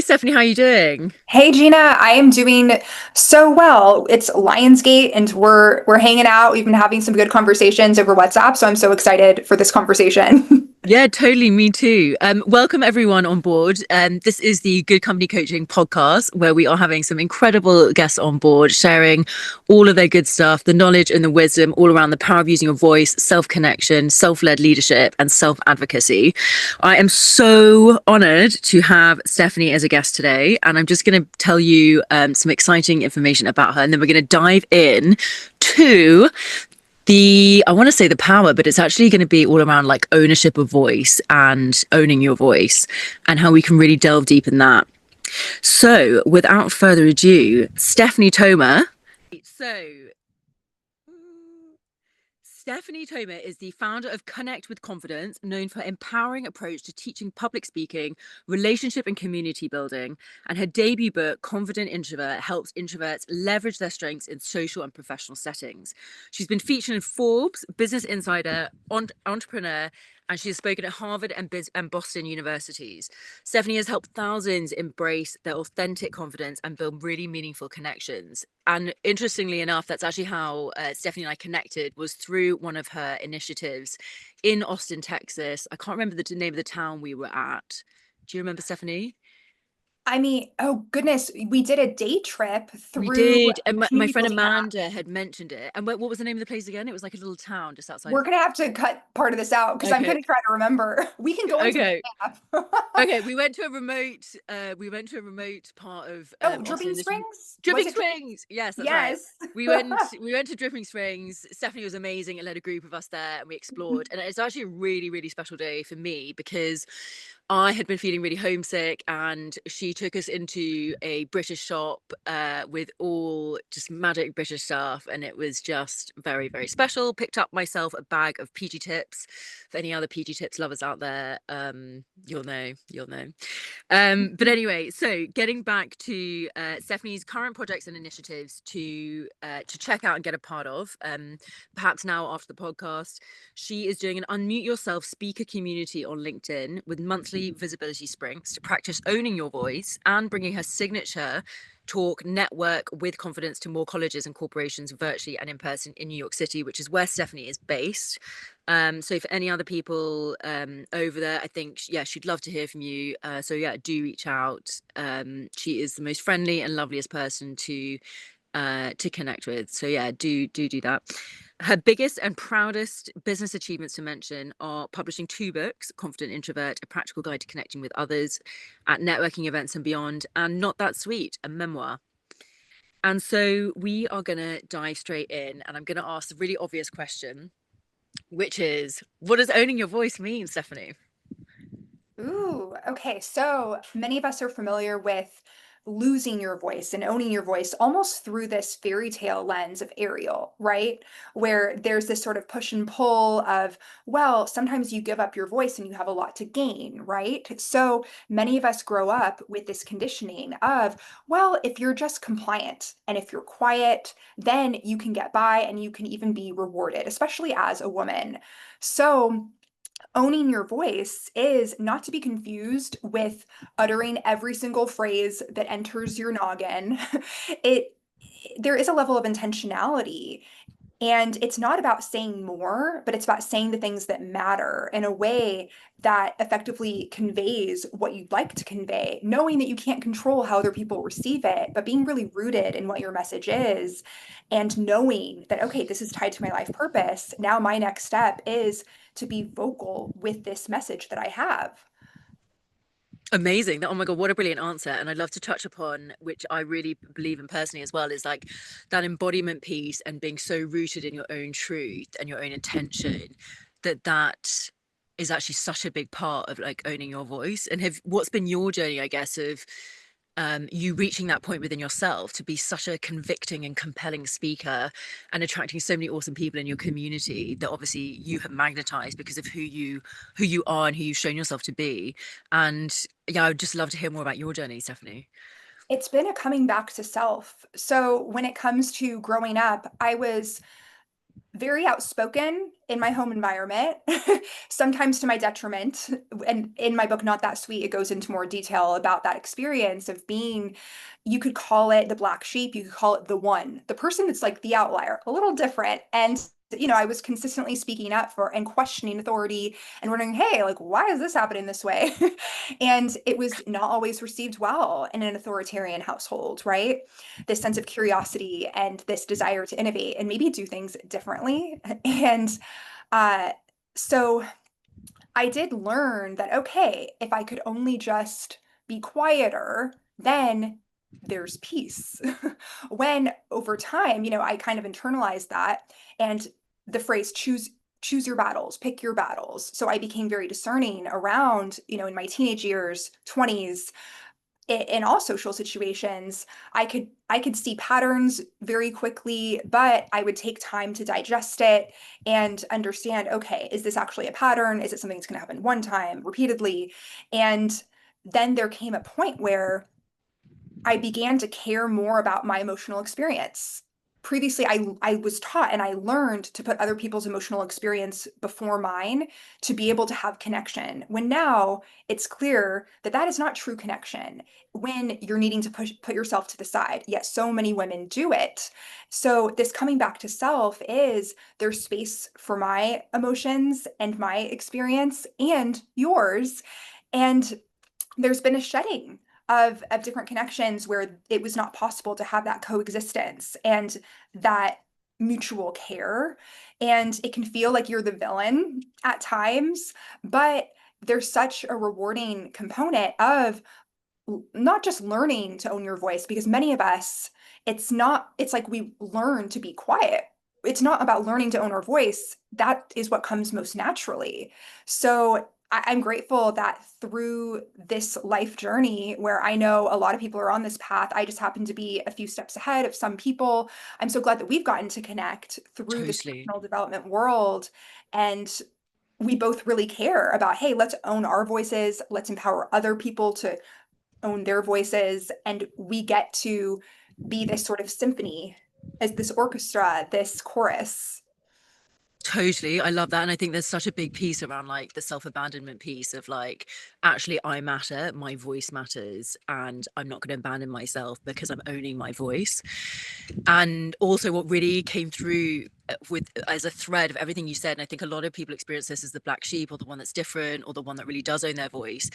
Stephanie, how are you doing? Hey Gina, I am doing so well. It's Lionsgate and we're hanging out. We've been having some good conversations over WhatsApp, so I'm so excited for this conversation. Yeah, totally. Me too. Welcome everyone on board. This is the Good Company Coaching podcast where we are having some incredible guests on board, sharing all of their good stuff, the knowledge and the wisdom all around the power of using your voice, self-connection, self-led leadership, and self-advocacy. I am so honored to have Stephanie as a guest today, and I'm just going to tell you some exciting information about her, and then we're going to dive in to I want to say the power, but it's actually going to be all around like ownership of voice and owning your voice and how we can really delve deep in that. So, without further ado, Stephanie Thoma. So, Stephanie Thoma is the founder of Connect with Confidence, known for empowering approach to teaching public speaking, relationship and community building. And her debut book, Confident Introvert, helps introverts leverage their strengths in social and professional settings. She's been featured in Forbes, Business Insider, Entrepreneur, and she has spoken at Harvard and Boston universities. Stephanie has helped thousands embrace their authentic confidence and build really meaningful connections. And interestingly enough, that's actually how Stephanie and I connected, was through one of her initiatives in Austin, Texas. I can't remember the name of the town we were at. Do you remember, Stephanie? I mean, oh goodness, we did a day trip We through did. And my community friend building app. Amanda had mentioned it. And what was the name of the place again? It was like a little town just outside We're of. gonna have to cut part of this out because I'm Okay. gonna try to remember. We can go into the Okay. app. Okay, we went to a remote part of Oh, Dripping Austin. This Springs? Was Dripping it Dripping? Springs. Yes, that's right. Yes. We went to Dripping Springs. Stephanie was amazing and led a group of us there and we explored. And it's actually a really, really special day for me because I had been feeling really homesick, and she took us into a British shop with all just magic British stuff, and it was just very, very special. Picked up myself a bag of PG Tips. For any other PG Tips lovers out there, you'll know. But anyway, so getting back to Stephanie's current projects and initiatives to check out and get a part of, perhaps now after the podcast, she is doing an Unmute Yourself speaker community on LinkedIn with monthly visibility sprints to practice owning your voice and bringing her signature talk network with confidence to more colleges and corporations virtually and in person in New York City, which is where Stephanie is based. So for any other people over there, I think, yeah, she'd love to hear from you. So yeah, do reach out. She is the most friendly and loveliest person to connect with. So yeah, do that. Her biggest and proudest business achievements to mention are publishing two books, Confident Introvert, A Practical Guide to Connecting with Others at networking events and beyond, and Not That Sweet, a memoir. And so we are going to dive straight in, and I'm going to ask the really obvious question, which is, what does owning your voice mean, Stephanie? Ooh, okay. So many of us are familiar with losing your voice and owning your voice almost through this fairy tale lens of Ariel, right? Where there's this sort of push and pull of, well, sometimes you give up your voice and you have a lot to gain, right? So many of us grow up with this conditioning of, well, if you're just compliant and if you're quiet, then you can get by and you can even be rewarded, especially as a woman. So owning your voice is not to be confused with uttering every single phrase that enters your noggin. It There is a level of intentionality, and it's not about saying more, but it's about saying the things that matter in a way that effectively conveys what you'd like to convey, knowing that you can't control how other people receive it, but being really rooted in what your message is and knowing that, okay, this is tied to my life purpose. Now, my next step is to be vocal with this message that I have. Amazing. Oh my God, what a brilliant answer. And I'd love to touch upon, which I really believe in personally as well, is like that embodiment piece and being so rooted in your own truth and your own intention that is actually such a big part of like owning your voice. And have what's been your journey, I guess, of you reaching that point within yourself to be such a convicting and compelling speaker and attracting so many awesome people in your community that obviously you have magnetized because of who you are and who you've shown yourself to be. And yeah, I would just love to hear more about your journey, Stephanie. It's been a coming back to self. So when it comes to growing up, I was very outspoken in my home environment, sometimes to my detriment. And in my book, Not That Sweet, it goes into more detail about that experience of being, you could call it the black sheep, you could call it the one, the person that's like the outlier, a little different. And I was consistently speaking up for and questioning authority and wondering, hey, like, why is this happening this way? And it was not always received well in an authoritarian household, right? This sense of curiosity and this desire to innovate and maybe do things differently. And uh, so I did learn that, okay, if I could only just be quieter, then there's peace. When over time, I kind of internalized that and the phrase choose your battles, pick your battles. So I became very discerning around, in my teenage years, 20s, in all social situations. I could see patterns very quickly, but I would take time to digest it and understand, okay, is this actually a pattern? Is it something that's going to happen one time repeatedly? And then there came a point where I began to care more about my emotional experience. Previously, I was taught and I learned to put other people's emotional experience before mine to be able to have connection. When now it's clear that that is not true connection when you're needing to put yourself to the side. Yet so many women do it. So this coming back to self is there's space for my emotions and my experience and yours. And there's been a shedding of different connections where it was not possible to have that coexistence and that mutual care. And it can feel like you're the villain at times, but there's such a rewarding component of not just learning to own your voice, because many of us, it's like we learn to be quiet. It's not about learning to own our voice. That is what comes most naturally. So I'm grateful that through this life journey, where I know a lot of people are on this path, I just happen to be a few steps ahead of some people. I'm so glad that we've gotten to connect through this Totally. personal development world. And we both really care about, hey, let's own our voices. Let's empower other people to own their voices, and we get to be this sort of symphony, as this orchestra, this chorus. Totally. I love that. And I think there's such a big piece around like the self-abandonment piece of like, actually, I matter, my voice matters, and I'm not going to abandon myself because I'm owning my voice. And also, what really came through with as a thread of everything you said, and I think a lot of people experience this as the black sheep or the one that's different or the one that really does own their voice,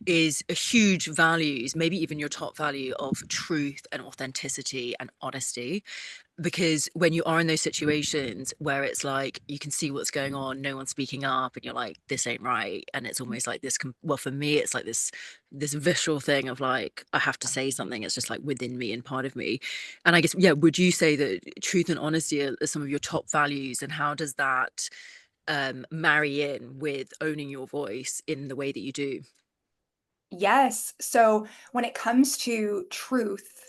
is a huge values, maybe even your top value of truth and authenticity and honesty. Because when you are in those situations where it's like you can see what's going on, no one's speaking up, and you're like, this ain't right, and it's almost like this well, for me it's like this visceral thing of like I have to say something. It's just like within me and part of me. And I guess, yeah, would you say that truth and honesty are some of your top values, and how does that marry in with owning your voice in the way that you do? Yes. So when it comes to truth,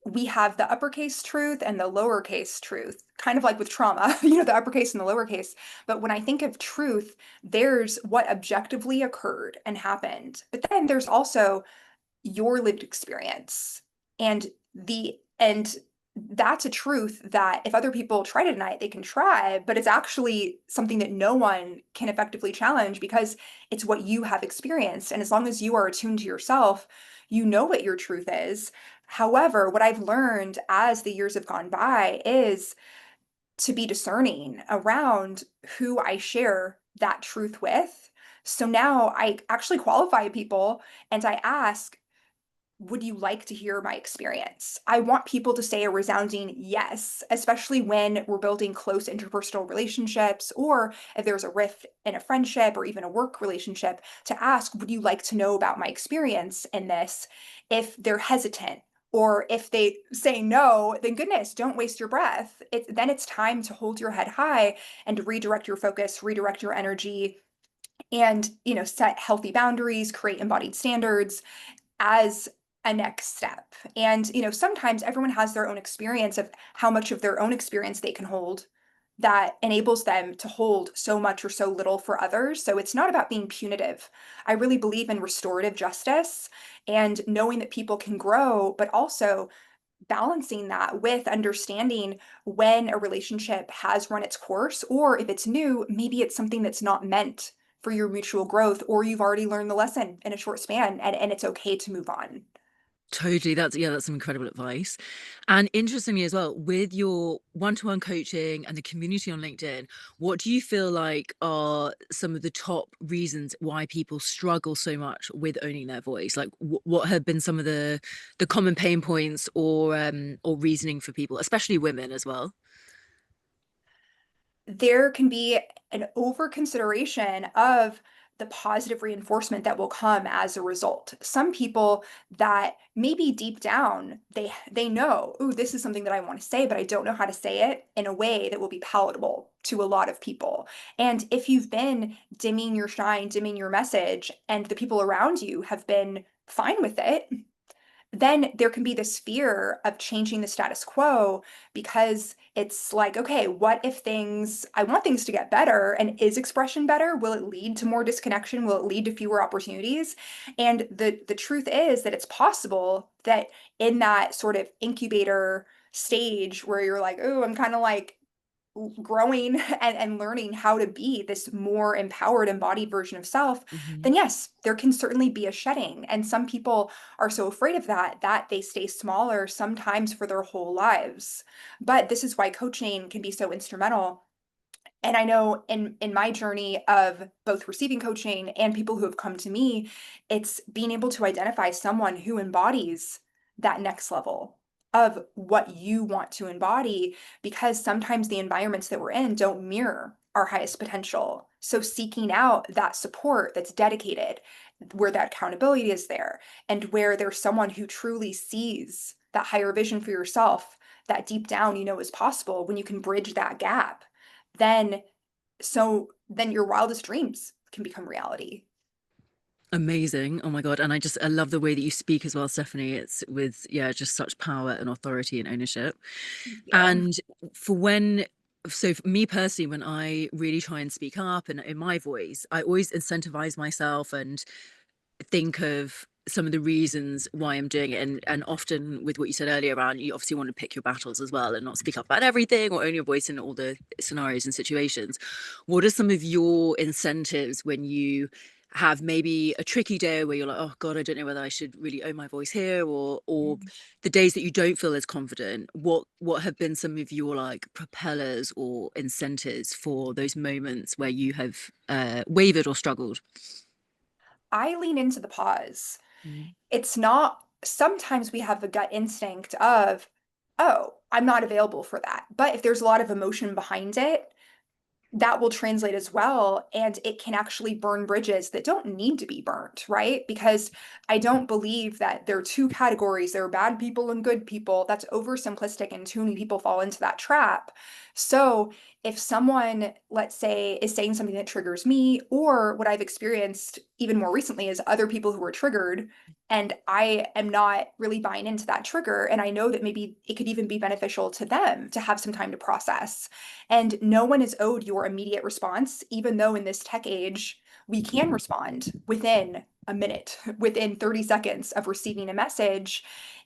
we have the uppercase truth and the lowercase truth, kind of like with trauma, the uppercase and the lowercase. But when I think of truth, there's what objectively occurred and happened. But then there's also your lived experience. And that's a truth that if other people try to deny it, they can try, but it's actually something that no one can effectively challenge because it's what you have experienced. And as long as you are attuned to yourself, you know what your truth is. However, what I've learned as the years have gone by is to be discerning around who I share that truth with. So now I actually qualify people and I ask, would you like to hear my experience? I want people to say a resounding yes, especially when we're building close interpersonal relationships, or if there's a rift in a friendship or even a work relationship, to ask, would you like to know about my experience in this? If they're hesitant, or if they say no, then goodness, don't waste your breath. Then it's time to hold your head high and redirect your focus, redirect your energy, and set healthy boundaries, create embodied standards as a next step. And, sometimes everyone has their own experience of how much of their own experience they can hold that enables them to hold so much or so little for others. So it's not about being punitive. I really believe in restorative justice and knowing that people can grow, but also balancing that with understanding when a relationship has run its course, or if it's new, maybe it's something that's not meant for your mutual growth, or you've already learned the lesson in a short span and it's okay to move on. Totally. That's yeah, that's some incredible advice. And interestingly as well, with your one-to-one coaching and the community on LinkedIn, what do you feel like are some of the top reasons why people struggle so much with owning their voice? Like what have been some of the common pain points or reasoning for people, especially women as well? There can be an over consideration of the positive reinforcement that will come as a result. Some people that maybe deep down they know, "Ooh, this is something that I want to say, but I don't know how to say it in a way that will be palatable to a lot of people." And if you've been dimming your shine, dimming your message, and the people around you have been fine with it, then there can be this fear of changing the status quo because it's like, okay, what if I want things to get better, and is expression better? Will it lead to more disconnection? Will it lead to fewer opportunities? And the truth is that it's possible that in that sort of incubator stage where you're like, oh, I'm kind of like growing and learning how to be this more empowered embodied version of self, Hmm. then yes, there can certainly be a shedding. And some people are so afraid of that that they stay smaller sometimes for their whole lives. But this is why coaching can be so instrumental. And I know in my journey of both receiving coaching and people who have come to me, it's being able to identify someone who embodies that next level of what you want to embody, because sometimes the environments that we're in don't mirror our highest potential. So seeking out that support that's dedicated, where that accountability is there, and where there's someone who truly sees that higher vision for yourself, that deep down you know is possible, when you can bridge that gap, then then your wildest dreams can become reality. Amazing. Oh my God. And I love the way that you speak as well, Stephanie. It's with, yeah, just such power and authority and ownership. Thank you. And for when, so for me personally, when I really try and speak up and in my voice, I always incentivize myself and think of some of the reasons why I'm doing it. And often with what you said earlier around, you obviously want to pick your battles as well and not speak up about everything or own your voice in all the scenarios and situations. What are some of your incentives when you have maybe a tricky day where you're like, oh God, I don't know whether I should really own my voice here, or the days that you don't feel as confident? What have been some of your like propellers or incentives for those moments where you have wavered or struggled? I lean into the pause. Mm. It's not, sometimes we have the gut instinct of, oh, I'm not available for that. But if there's a lot of emotion behind it, that will translate as well. And it can actually burn bridges that don't need to be burnt, right? Because I don't believe that there are two categories. There are bad people and good people. That's oversimplistic, and too many people fall into that trap. So if someone, let's say, is saying something that triggers me, or what I've experienced even more recently is other people who are triggered, and I am not really buying into that trigger, and I know that maybe it could even be beneficial to them to have some time to process, and no one is owed your immediate response, even though in this tech age, we can respond within a minute, within 30 seconds of receiving a message.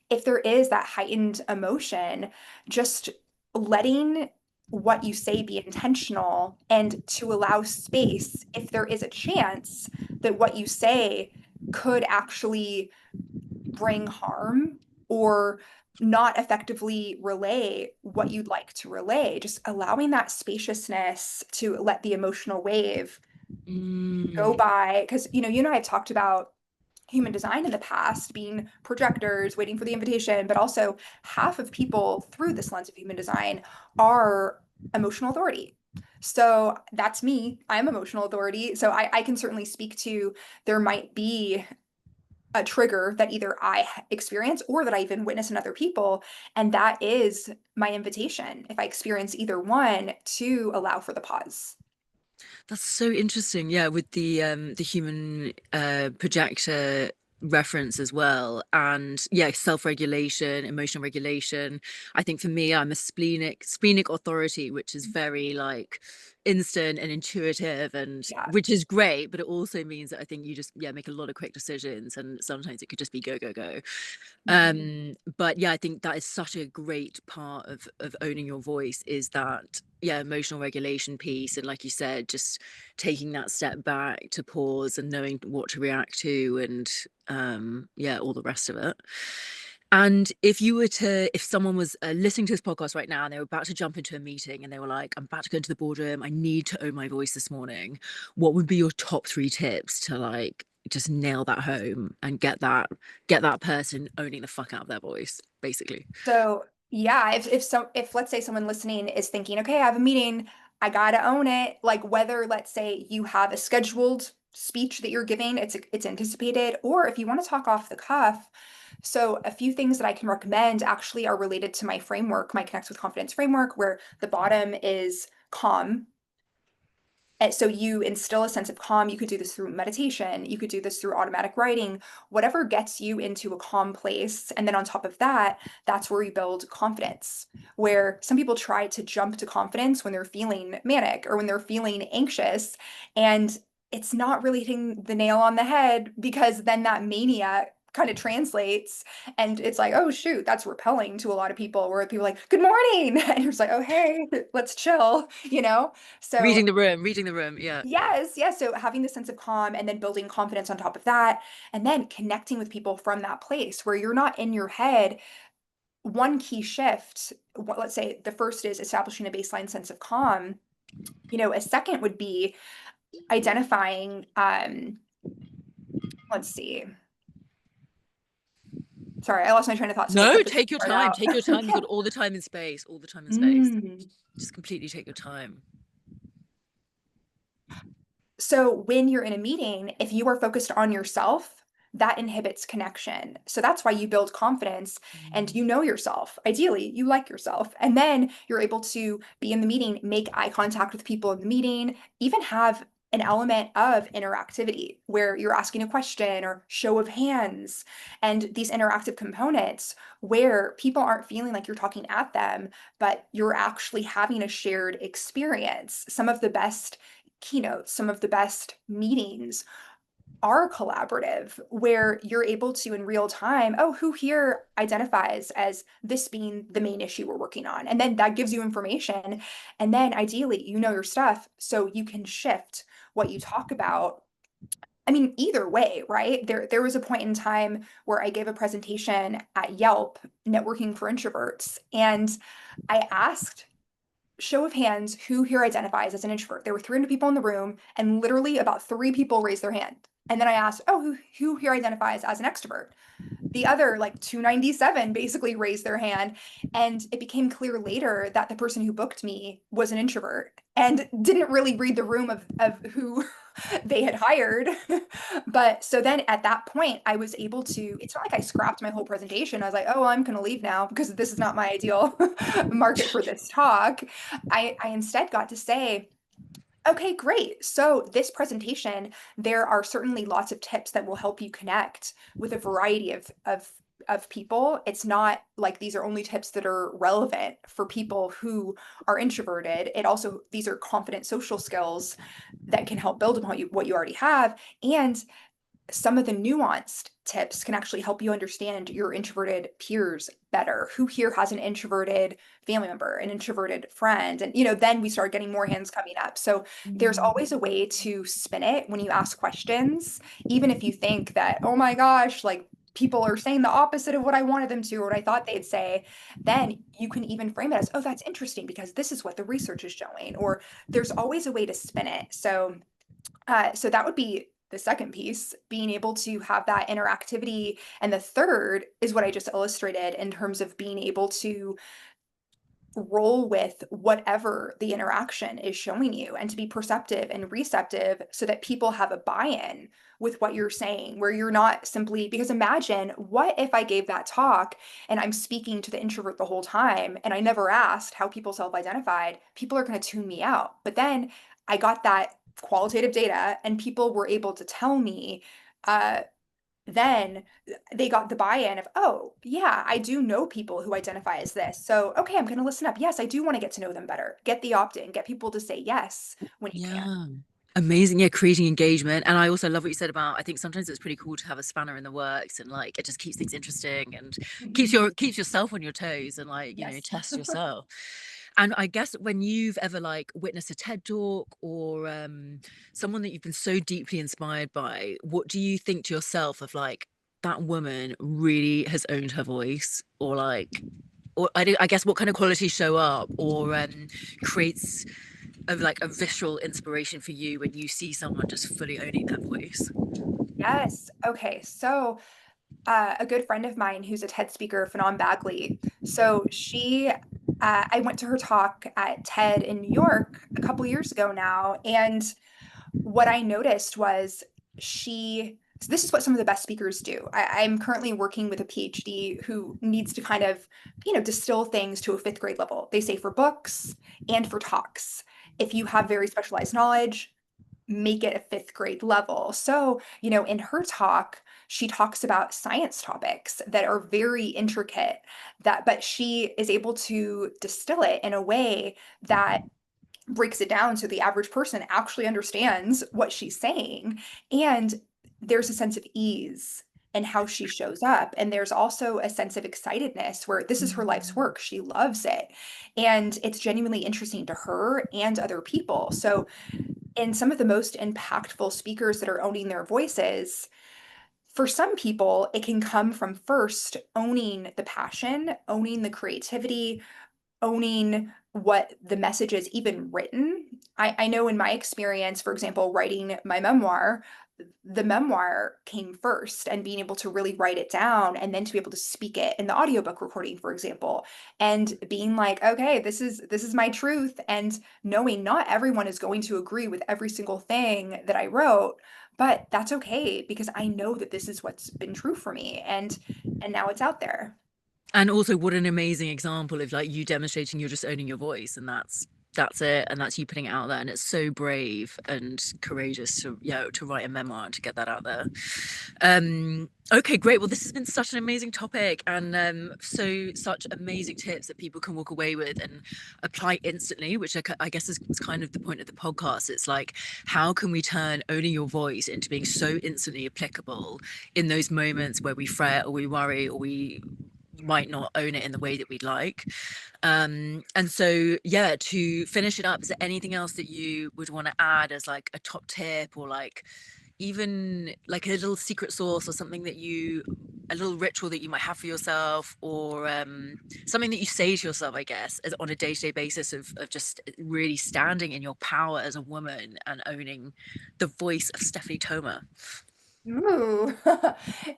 If there is that heightened emotion, just letting what you say be intentional, and to allow space if there is a chance that what you say could actually bring harm or not effectively relay what you'd like to relay, just allowing that spaciousness to let the emotional wave go Mm. by. Because, you and I have talked about human design in the past being projectors waiting for the invitation, but also half of people through this lens of human design are emotional authority. So that's me. I'm emotional authority. So I can certainly speak to, there might be a trigger that either I experience or that I even witness in other people. And that is my invitation, if I experience either one, to allow for the pause. That's so interesting. Yeah, with the human projector reference as well. And yeah, self-regulation, emotional regulation. I think for me, I'm a splenic authority, which is very like instant and intuitive, and Yeah. which is great, but it also means that I think you just, yeah, make a lot of quick decisions, and sometimes it could just be go, go, go. Mhm. But yeah, I think that is such a great part of owning your voice, is that, yeah, emotional regulation piece. And like you said, just taking that step back to pause and knowing what to react to, and yeah, all the rest of it. And if someone was listening to this podcast right now and they were about to jump into a meeting and they were like, I'm about to go into the boardroom, I need to own my voice this morning, what would be your top three tips to like just nail that home and get that person owning the fuck out of their voice, basically? So, yeah, if let's say someone listening is thinking, "Okay, I have a meeting, I gotta own it," like, whether, let's say, you have a scheduled speech that you're giving, it's anticipated, or if you wanna talk off the cuff. So, a few things that I can recommend actually are related to my framework, my Connects with Confidence framework, where the bottom is calm. And so you instill a sense of calm. You could do this through meditation. You could do this through automatic writing, whatever gets you into a calm place. And then on top of that, that's where you build confidence. Where some people try to jump to confidence when they're feeling manic or when they're feeling anxious. And it's not really hitting the nail on the head, because then that mania kind of translates, and it's like, oh shoot, that's repelling to a lot of people, where people are like, good morning. And you're just like, oh hey, let's chill, you know? So Reading the room, yeah. yes, yes, so having the sense of calm and then building confidence on top of that, and then connecting with people from that place where you're not in your head. One key shift, let's say the first is establishing a baseline sense of calm. A second would be identifying, let's see. Sorry, I lost my train of thought, so we'll No, cut this take your part time, out. take your time. You've got all the time and space, all the time and space. Mm. Just completely take your time. So when you're in a meeting, if you are focused on yourself, that inhibits connection. So that's why you build confidence, and Mm. you know yourself. Ideally, you like yourself. And then you're able to be in the meeting, make eye contact with people in the meeting, even have an element of interactivity where you're asking a question or show of hands, and these interactive components where people aren't feeling like you're talking at them, but you're actually having a shared experience. Some of the best keynotes, some of the best meetings are collaborative, where you're able to in real time, oh, who here identifies as this being the main issue we're working on? And then that gives you information. And then ideally, you know your stuff, so you can shift what you talk about. I mean, either way, right? There was a point in time where I gave a presentation at Yelp, networking for introverts, and I asked, show of hands, who here identifies as an introvert? There were 300 people in the room, and literally about 3 people raised their hand. And then I asked, oh, who here identifies as an extrovert? The other, like 297, basically raised their hand. And it became clear later that the person who booked me was an introvert and didn't really read the room of who they had hired. But so then at that point, I was able to, it's not like I scrapped my whole presentation. I was like, oh, well, I'm going to leave now because this is not my ideal market for this talk. I instead got to say, okay, great. So this presentation, there are certainly lots of tips that will help you connect with a variety of people. It's not like these are only tips that are relevant for people who are introverted. It also, these are confident social skills that can help build upon what you already have. And some of the nuanced tips can actually help you understand your introverted peers better. Who here has an introverted family member, an introverted friend? And, then we start getting more hands coming up. So there's Mm. always a way to spin it when you ask questions, even if you think that, oh my gosh, like people are saying the opposite of what I wanted them to or what I thought they'd say, then you can even frame it as, oh, that's interesting because this is what the research is showing, or there's always a way to spin it. So that would be the second piece, being able to have that interactivity. And the third is what I just illustrated in terms of being able to roll with whatever the interaction is showing you and to be perceptive and receptive so that people have a buy-in with what you're saying, where you're not simply, because imagine, what if I gave that talk and I'm speaking to the introvert the whole time and I never asked how people self-identified? People are going to tune me out. But then I got that qualitative data and people were able to tell me, uh, then they got the buy-in of, oh, yeah, I do know people who identify as this. So, okay, I'm going to listen up. Yes, I do want to get to know them better. Get the opt-in, get people to say yes when you can. Yeah. Amazing. Yeah, creating engagement. And I also love what you said about, I think sometimes it's pretty cool to have a spanner in the works, and like it just keeps things interesting and Mhm. keeps yourself on your toes and like, Yes. test yourself. And I guess when you've ever like witnessed a TED talk or someone that you've been so deeply inspired by, what do you think to yourself of like that woman really has owned her voice, or like, or I guess what kind of qualities show up or creates of like a visceral inspiration for you when you see someone just fully owning that voice? Yes. Okay. So, a good friend of mine who's a TED speaker, Fanon Bagley. So I went to her talk at TED in New York a couple years ago now, and what I noticed was so this is what some of the best speakers do. I'm currently working with a PhD who needs to kind of, distill things to a fifth grade level. They say for books and for talks. If you have very specialized knowledge, make it a fifth grade level. So, in her talk, she talks about science topics that are very intricate, but she is able to distill it in a way that breaks it down so the average person actually understands what she's saying. And there's a sense of ease in how she shows up. And there's also a sense of excitedness where this is her life's Mm. work. She loves it. And it's genuinely interesting to her and other people. So, in some of the most impactful speakers that are owning their voices, for some people, it can come from first owning the passion, owning the creativity, owning what the message is even written. I know in my experience, for example, writing my memoir, the memoir came first and being able to really write it down and then to be able to speak it in the audiobook recording, for example, and being like, okay, this is my truth, and knowing not everyone is going to agree with every single thing that I wrote, but that's okay because I know that this is what's been true for me, and now it's out there. And also, what an amazing example of like you demonstrating you're just owning your voice, and that's it, and that's you putting it out there, and it's so brave and courageous to to write a memoir and to get that out there. Okay, great. Well, this has been such an amazing topic, and such amazing tips that people can walk away with and apply instantly, which I guess is kind of the point of the podcast. It's like, how can we turn owning your voice into being so instantly applicable in those moments where we fret or we worry or we might not own it in the way that we'd like. And so, yeah, to finish it up, is there anything else that you would want to add as like a top tip, or like even like a little secret sauce, or something that a little ritual that you might have for yourself, or something that you say to yourself, I guess, as on a day-to-day basis of just really standing in your power as a woman and owning the voice of Stephanie Thoma? Ooh,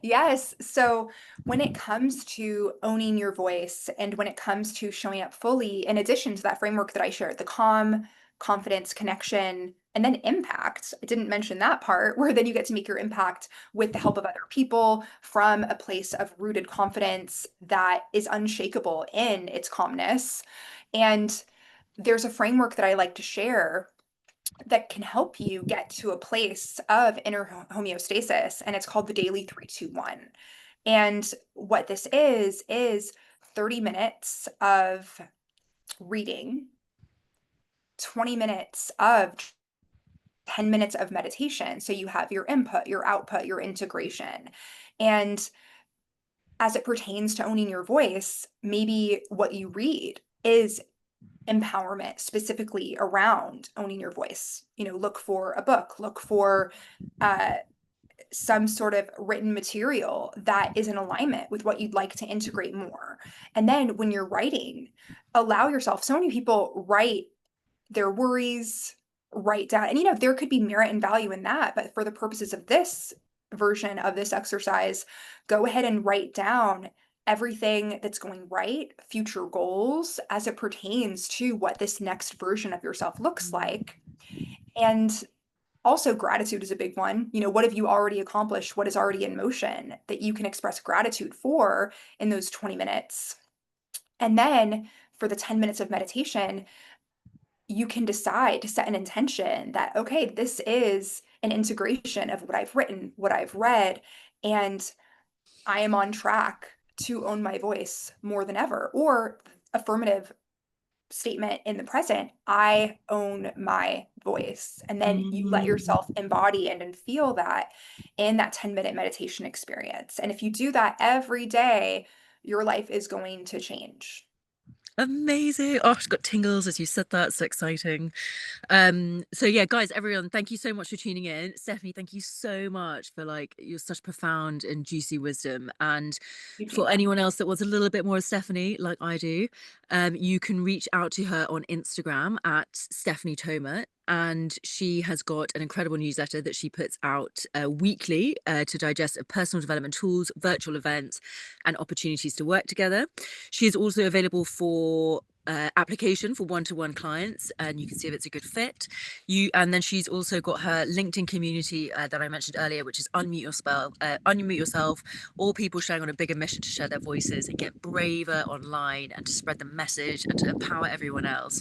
yes. So when it comes to owning your voice and when it comes to showing up fully, in addition to that framework that I shared, the calm, confidence, connection, and then impact. I didn't mention that part where then you get to make your impact with the help of other people from a place of rooted confidence that is unshakable in its calmness. And there's a framework that I like to share that can help you get to a place of inner homeostasis, and it's called the daily 321. And what this is 30 minutes of reading, 20 minutes of 10 minutes of meditation. So you have your input, your output, your integration. And as it pertains to owning your voice, maybe what you read is empowerment specifically around owning your voice. Look for a book, look for uh, some sort of written material that is in alignment with what you'd like to integrate more. And then when you're writing, allow yourself. So many people write their worries, write down, and there could be merit and value in that. But for the purposes of this version of this exercise, go ahead and write down everything that's going right, future goals as it pertains to what this next version of yourself looks like. And also, gratitude is a big one. What have you already accomplished? What is already in motion that you can express gratitude for in those 20 minutes? And then for the 10 minutes of meditation, you can decide to set an intention that, okay, this is an integration of what I've written, what I've read, And I am on track to own my voice more than ever. Or affirmative statement in the present, I own my voice. And then you let Mm. yourself embody and feel that in that 10-minute meditation experience. And if you do that every day, your life is going to change. Amazing. Oh, I've got tingles as you said that. So exciting. So yeah, guys, everyone, thank you so much for tuning in. Stephanie, thank you so much for like your such profound and juicy wisdom. And You, for Gina. anyone else that wants a little bit more of Stephanie, like I do, you can reach out to her on Instagram at Stephanie Thoma. And she has got an incredible newsletter that she puts out weekly to digest personal development tools, virtual events, and opportunities to work together. She is also available for application for one-to-one clients, and you can see if it's a good fit. And then she's also got her LinkedIn community that I mentioned earlier, which is unmute yourself, all people showing on a bigger mission to share their voices and get braver online and to spread the message and to empower everyone else.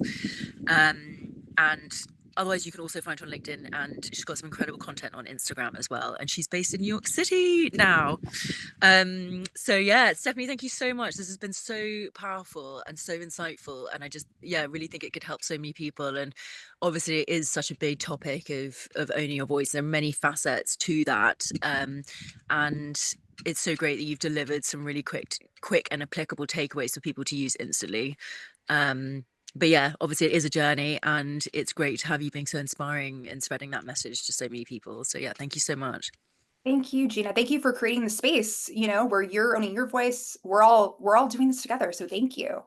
And otherwise, you can also find her on LinkedIn, and she's got some incredible content on Instagram as well. And she's based in New York City now. So yeah, Stephanie, thank you so much. This has been so powerful and so insightful. And I just, yeah, really think it could help so many people. And obviously it is such a big topic of owning your voice. There are many facets to that. And it's so great that you've delivered some really quick and applicable takeaways for people to use instantly. But yeah, obviously it is a journey, and it's great to have you being so inspiring and spreading that message to so many people. So yeah, thank you so much. Thank you, Gina. Thank you for creating the space, where you're owning your voice. We're all doing this together. So thank you.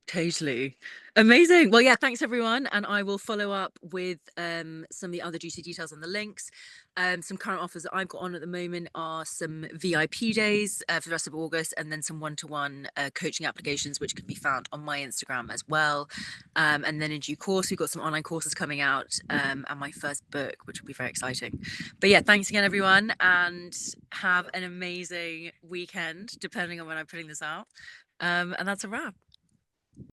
Totally. Amazing. Well, yeah, thanks everyone. And I will follow up with some of the other juicy details on the links. Some current offers that I've got on at the moment are some VIP days for the rest of August, and then some one-to-one coaching applications, which can be found on my Instagram as well. And then in due course, we've got some online courses coming out, and my first book, which will be very exciting. But yeah, thanks again, everyone, and have an amazing weekend, depending on when I'm putting this out. And that's a wrap.